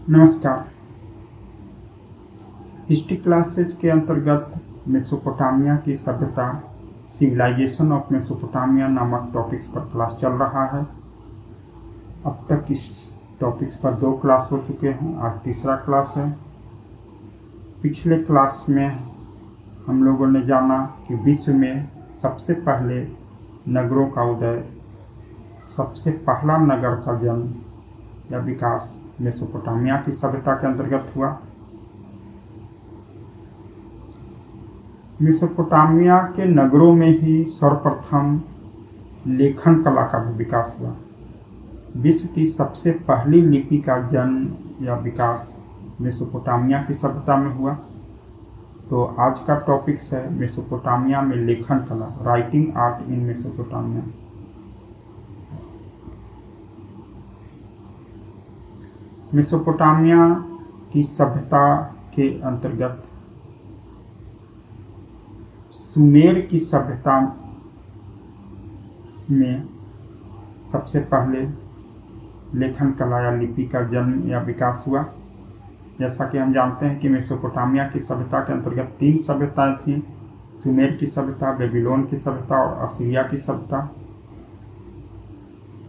नमस्कार। History classes के अंतर्गत मेसोपोटामिया की सभ्यता सिविलाइजेशन ऑफ मेसोपोटामिया नामक टॉपिक्स पर क्लास चल रहा है। अब तक इस टॉपिक्स पर 2 क्लास हो चुके हैं, आज तीसरा क्लास है। पिछले क्लास में हम लोगों ने जाना कि विश्व में सबसे पहले नगरों का उदय, सबसे पहला नगर का जन्म या विकास मेसोपोटामिया की सभ्यता के अंतर्गत हुआ। मेसोपोटामिया के नगरों में ही सर्वप्रथम लेखन कला का भी विकास हुआ। विश्व की सबसे पहली लिपि का जन्म या विकास मेसोपोटामिया की सभ्यता में हुआ। तो आज का टॉपिक्स है मेसोपोटामिया में लेखन कला, writing art in Mesopotamia. Mesopotamia की सभ्यता के अंतर्गत सुमेर की सभ्यता में सबसे पहले लेखन कला या लिपि का जन्म या विकास हुआ। जैसा कि हम जानते हैं कि मेसोपोटामिया की सभ्यता के अंतर्गत 3 सभ्यताएं थीं: सुमेर की सभ्यता, बेबीलोन की सभ्यता और असीरिया की सभ्यता।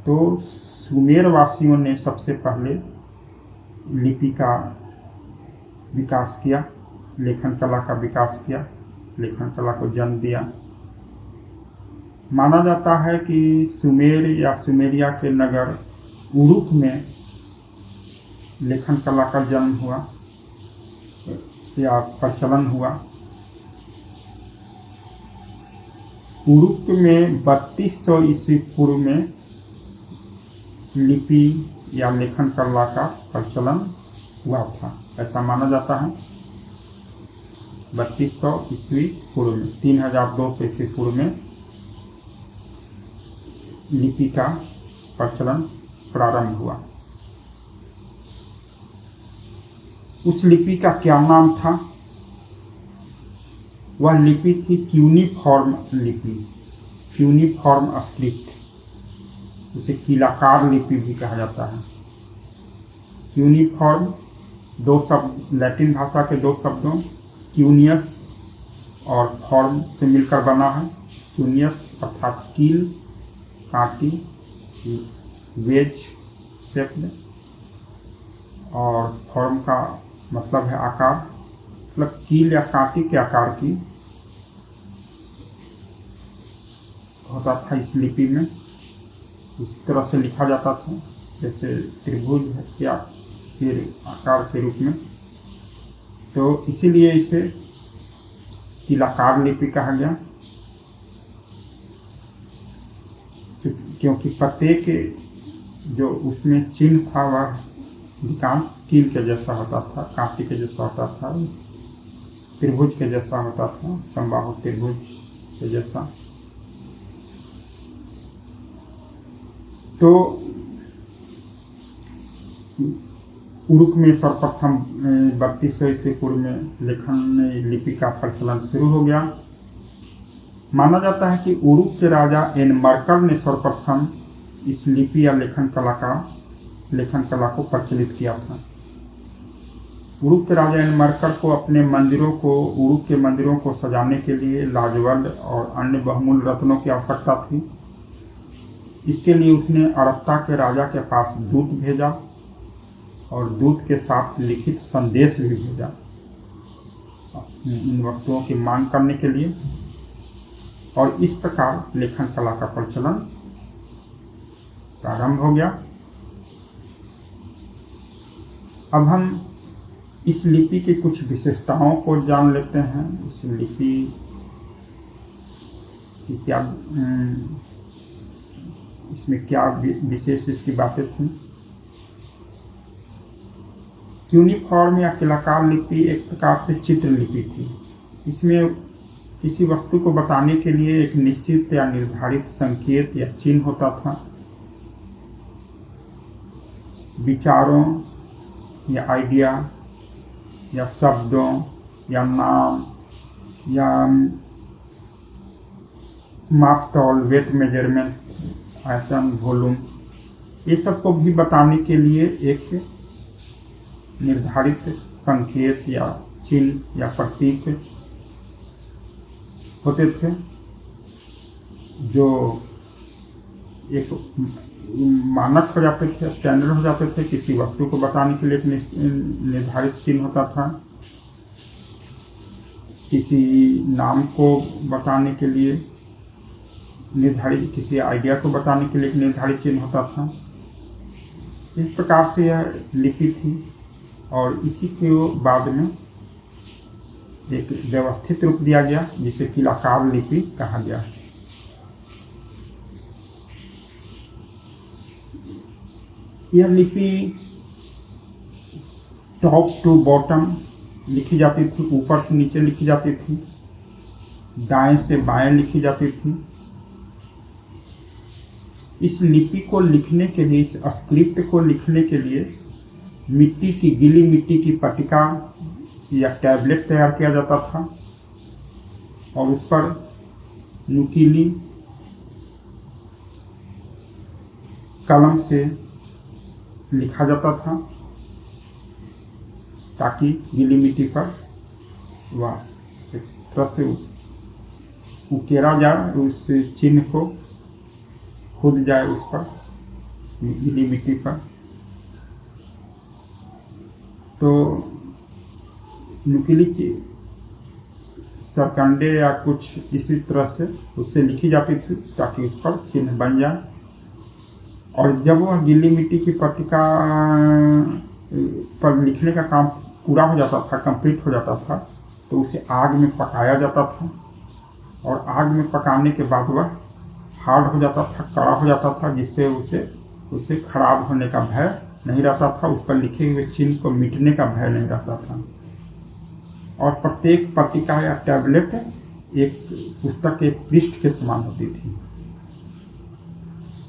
तो सुमेर वासियों ने सबसे पहले लिपि का विकास किया, लेखन कला का विकास किया, लेखन कला को जन्म दिया। माना जाता है कि सुमेर या सुमेरिया के नगर उरुक में लेखन कला का जन्म हुआ या प्रचलन हुआ। उरुक में 3200 ईस्वी पूर्व में लिपि या लेखन कला का प्रचलन हुआ था, ऐसा माना जाता है। 3200 ईस्वी पूर्व में, 3200 ईस्वी पूर्व में लिपि का प्रचलन प्रारंभ हुआ। उस लिपि का क्या नाम था? वह लिपि थी क्यूनिफॉर्म लिपि, क्यूनिफॉर्म स्क्रिप्ट, उसे कीलाकार लिपि भी कहा जाता है। क्यूनिफॉर्म 2 शब्द, लैटिन भाषा के 2 शब्दों क्यूनियस और फॉर्म से मिलकर बना है। क्यूनियस अर्थात कील, कांटी, वेज शेप्ड, और फॉर्म का मतलब है आकार, मतलब कील या कांटी के आकार की होता था इस लिपि में। इस तरह से लिखा जाता था जैसे त्रिभुज है या फिर आकार के रूप में। तो इसीलिए इसे कीलाकार लिपि कहा गया, क्योंकि प्रत्येक जो उसमें चिन्ह था वह अधिकांश कील के जैसा होता था, कांटी के जैसा होता था, त्रिभुज के जैसा होता था, समबाहु त्रिभुज के जैसा। तो उरुक में सर्वप्रथम 3200 ईस्वी पूर्व में लेखन लिपि का प्रचलन शुरू हो गया। माना जाता है कि उरुक के राजा एनमर्कर ने सर्वप्रथम इस लिपि या लेखन कला को प्रचलित किया था। उरुक के राजा एनमर्कर को अपने उरुक के मंदिरों को सजाने के लिए लाजवल्द और अन्य बहुमूल्य रत्नों की आवश्यकता थी। इसके लिए उसने अरत्ता के राजा के पास दूत भेजा और दूत के साथ लिखित संदेश भी भेजा इन वस्तुओं की मांग करने के लिए, और इस प्रकार लेखन कला का प्रचलन प्रारंभ हो गया। अब हम इस लिपि की कुछ विशेषताओं को जान लेते हैं। इस लिपि की क्या, इसमें क्या विशेष इसकी बातें थी। क्यूनिफॉर्म या कीलाकार लिपि एक प्रकार से चित्र लिपि थी। इसमें किसी वस्तु को बताने के लिए एक निश्चित या निर्धारित संकेत या चिन्ह होता था। विचारों या आइडिया या शब्दों या नाम या मापतौल, वेट मेजरमेंट, आयतन, वॉल्यूम, ये सब को भी बताने के लिए एक निर्धारित संकेत या चिन्ह या प्रतीक होते थे जो एक मानक हो जाते थे, स्टैंडर्ड हो जाते थे। किसी वस्तु को बताने के लिए एक निर्धारित चिन्ह होता था, किसी नाम को बताने के लिए निर्धारित, किसी आइडिया को बताने के लिए एक निर्धारित चिन्ह होता था। इस प्रकार से यह लिपि थी और इसी के बाद में एक व्यवस्थित रूप दिया गया जिसे कीलाकार लिपि कहा गया। यह लिपि टॉप टू बॉटम लिखी जाती थी, ऊपर से नीचे लिखी जाती थी, दाएं से बाएं लिखी जाती थी। इस लिपि को लिखने के लिए, इस स्क्रिप्ट को लिखने के लिए मिट्टी की, गीली मिट्टी की पट्टिका या टैबलेट तैयार किया जाता था और उस पर नुकीली कलम से लिखा जाता था ताकि गीली मिट्टी पर वह एक तरह से उकेरा जाए, उस चिन्ह को खुद जाए उस पर, गीली मिट्टी पर। तो नुकीली सरकंडे या कुछ इसी तरह से उससे लिखी जाती थी ताकि उस पर चिन्ह बन जाए। और जब वह गीली मिट्टी की पट्टिका पर लिखने का काम पूरा हो जाता था, कंप्लीट हो जाता था, तो उसे आग में पकाया जाता था और आग में पकाने के बाद वह हार्ड हो जाता था, कड़ा हो जाता था, जिससे उसे खराब होने का भय नहीं रहता था, उस पर लिखे हुए चिन्ह को मिटने का भय नहीं रहता था। और प्रत्येक पट्टिका या टैबलेट एक पुस्तक के पृष्ठ के समान होती थी।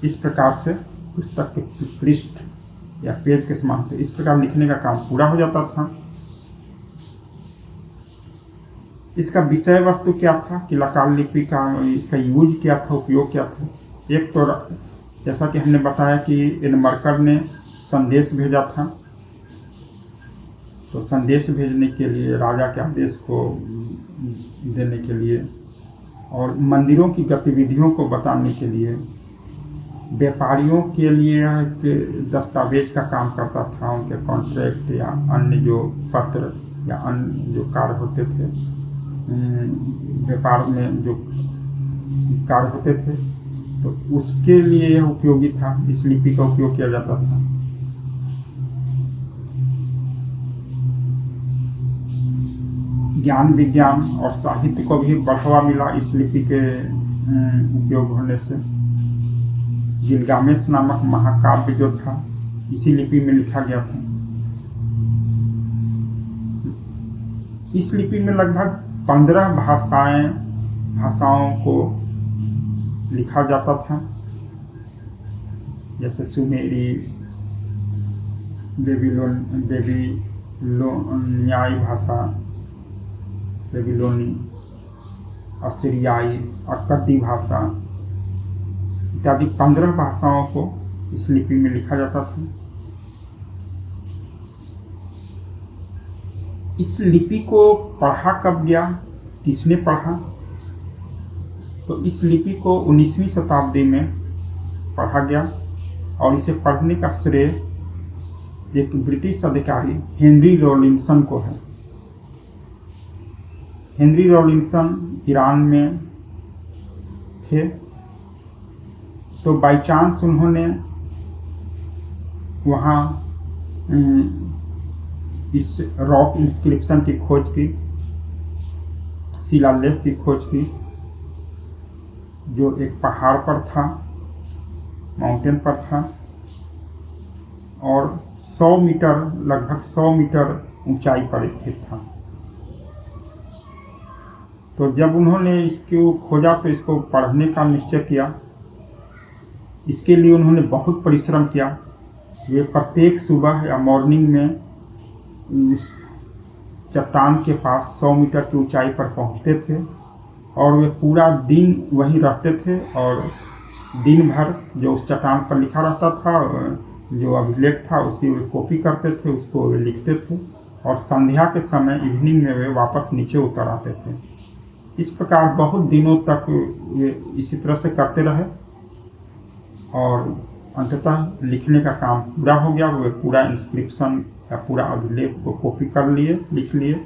इस प्रकार से पुस्तक के पृष्ठ या पेज के समान होते, इस प्रकार लिखने का काम पूरा हो जाता था। इसका विषय वस्तु क्या था, कीलाकार लिपि का इसका यूज क्या था, उपयोग क्या था। एक तो जैसा कि हमने बताया कि एनमर्कर ने संदेश भेजा था, तो संदेश भेजने के लिए, राजा के आदेश को देने के लिए और मंदिरों की गतिविधियों को बताने के लिए, व्यापारियों के लिए दस्तावेज का काम करता था, उनके कॉन्ट्रैक्ट या अन्य जो पत्र या अन्य जो कार्य होते थे, व्यापार में जो कार्य होते थे, तो उसके लिए यह उपयोगी था। इस लिपि का उपयोग किया जाता था। ज्ञान विज्ञान और साहित्य को भी बढ़ावा मिला इस लिपि के उपयोग होने से। गिलगामेश नामक महाकाव्य जो था इसी लिपि में लिखा गया था। इस लिपि में लगभग 15 भाषाओं को लिखा जाता था, जैसे सुमेरी, बेबीलोनियाई भाषा, बेबीलोनी, असीरियाई, अक्कदी भाषा इत्यादि 15 भाषाओं को इस लिपि में लिखा जाता था। इस लिपि को पढ़ा कब गया, किसने पढ़ा? तो इस लिपि को 19वीं शताब्दी में पढ़ा गया और इसे पढ़ने का श्रेय एक ब्रिटिश अधिकारी हेनरी रॉलिंसन को है। हेनरी रॉलिंसन ईरान में थे, तो बाई चांस उन्होंने वहाँ इस रॉक इंस्क्रिप्शन की खोज की, शिलालेख की खोज की, जो एक पहाड़ पर था, माउंटेन पर था और 100 मीटर, लगभग 100 मीटर ऊंचाई पर स्थित था। तो जब उन्होंने इसको खोजा तो इसको पढ़ने का निश्चय किया। इसके लिए उन्होंने बहुत परिश्रम किया। वे प्रत्येक सुबह या मॉर्निंग में इस चट्टान के पास 100 मीटर की ऊंचाई पर पहुंचते थे और वे पूरा दिन वहीं रहते थे और दिन भर जो उस चट्टान पर लिखा रहता था जो अभिलेख था उसकी वे कॉपी करते थे, उसको वे लिखते थे और संध्या के समय इवनिंग में वे वापस नीचे उतर आते थे। इस प्रकार बहुत दिनों तक वे इसी तरह से करते रहे और अंततः लिखने का काम पूरा हो गया। वे पूरा इंस्क्रिप्शन या पूरा अभिलेख को कॉपी कर लिए, लिख लिए।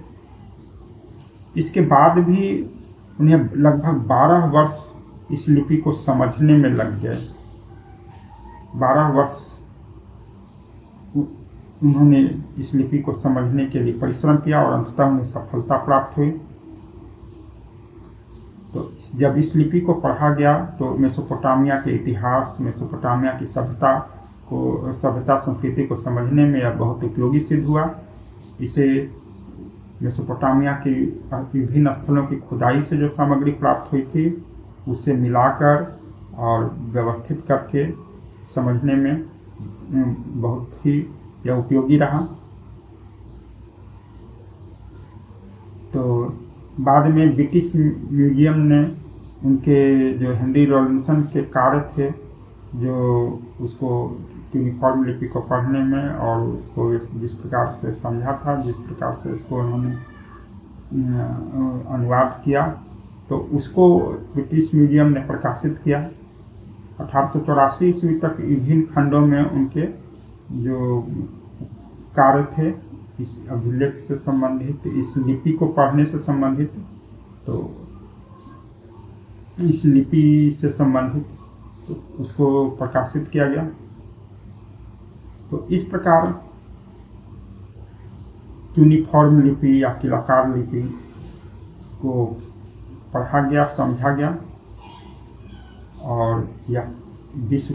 इसके बाद भी उन्हें लगभग 12 वर्ष इस लिपि को समझने में लग गए। 12 वर्ष उन्होंने इस लिपि को समझने के लिए परिश्रम किया और अंततः उन्हें सफलता प्राप्त हुई। तो जब इस लिपि को पढ़ा गया तो मेसोपोटामिया के इतिहास, मेसोपोटामिया की सभ्यता संस्कृति को समझने में यह बहुत उपयोगी सिद्ध हुआ। इसे मेसोपोटामिया की विभिन्न स्थलों की खुदाई से जो सामग्री प्राप्त हुई थी उसे मिलाकर और व्यवस्थित करके समझने में बहुत ही यह उपयोगी रहा। तो बाद में ब्रिटिश म्यूजियम ने उनके जो हेनरी रॉबिन्सन के कार्य थे, जो उसको यूनिफॉर्म लिपि को पढ़ने में और उसको जिस प्रकार से समझा था, जिस प्रकार से उसको उन्होंने अनुवाद किया, तो उसको ब्रिटिश म्यूजियम ने प्रकाशित किया। 1884 ईस्वी तक विभिन्न खंडों में उनके जो कार्य थे इस अभिलेख से संबंधित, इस लिपि को पढ़ने से संबंधित, तो इस लिपि से संबंधित तो उसको प्रकाशित किया गया। तो इस प्रकार यूनिफॉर्म लिपि या किलाकार लिपि को पढ़ा गया, समझा गया और यह विश्व